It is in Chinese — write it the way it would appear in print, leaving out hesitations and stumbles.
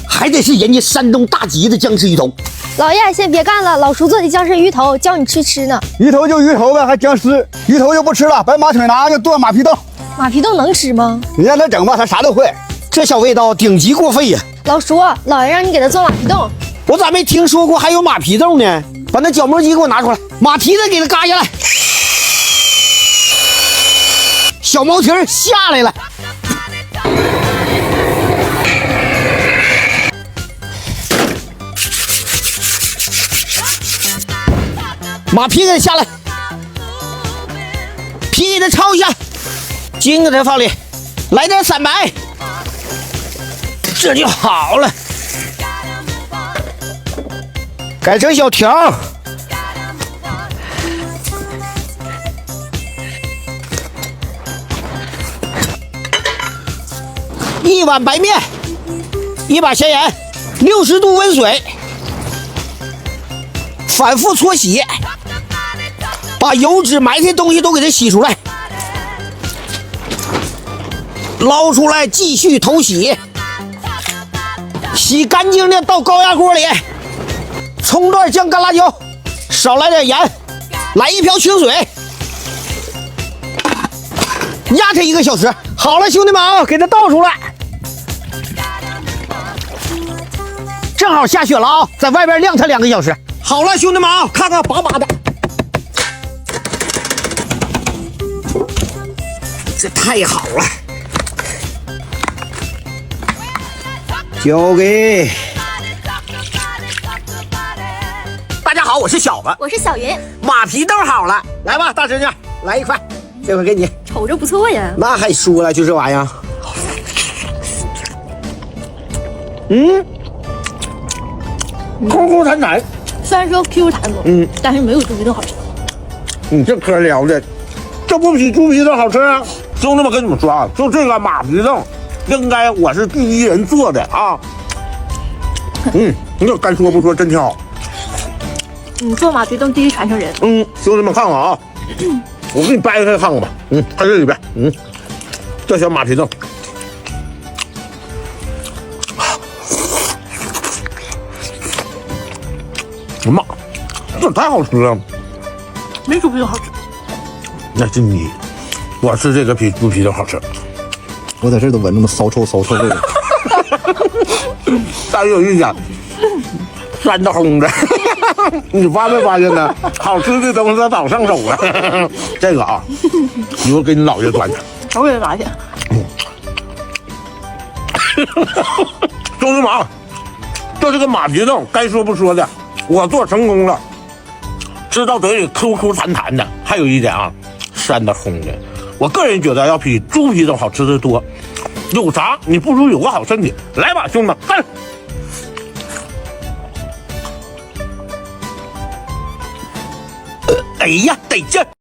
还得是人家山东大吉的僵尸鱼头。老爷，先别干了，老叔做的僵尸鱼头，教你吃呢。鱼头就鱼头呗，还僵尸？鱼头就不吃了，把马腿拿去剁马屁冻。马屁冻能吃吗？你让他整吧，他啥都会。这小味道顶级过肺呀！老叔，老爷让你给他做马屁冻。我咋没听说过还有马皮冻呢？把那角磨机给我拿出来，马蹄子给它嘎下来，小毛蹄儿下来了。马皮给它下来，皮给它焯一下，筋给它放里，来点散白，这就好了。改成小条，一碗白面，一把咸盐，60度温水，反复搓洗，把油脂埋汰的东西都给它洗出来，捞出来继续头洗，洗干净的倒高压锅里。葱段酱干辣椒，少来点盐，来一瓢清水，压它1个小时。好了，兄弟们啊，给它倒出来。正好下雪了啊，在外边晾它2个小时。好了，兄弟们啊，看看拔拔的，这太好了。交给。大家好，我是小子，我是小云。马皮冻好了，来吧，大侄女，来一块，这回给你。瞅着不错呀。那还说了，就这玩意儿。口口弹弹，虽然说 Q 弹不，但是没有猪皮冻好吃。你这嗑聊的，这不比猪皮冻好吃啊！兄弟们，跟你们说啊，就这个马皮冻，应该我是第一人做的啊。你该说不说，真挺好。你做马皮冻第一传承人。兄弟们看看啊，我给你掰开看看吧。看这里边，这小马皮冻，妈，这太好吃了，没猪皮冻好吃。那是你，我吃这个比猪皮冻好吃。我在这都闻着那骚臭味儿。但有一点，酸的烘的，你发没发现呢？好吃的东西它早上手了。这个啊，一会儿给你姥爷端去。我也发现。兄弟们啊，这是个马皮冻，该说不说的，我做成功了，吃到嘴里 Q 弹弹的。还有一点啊，酸的烘的，我个人觉得要比猪皮冻好吃的多。有啥你不如有个好身体。来吧，兄弟们，干！哎呀，得劲！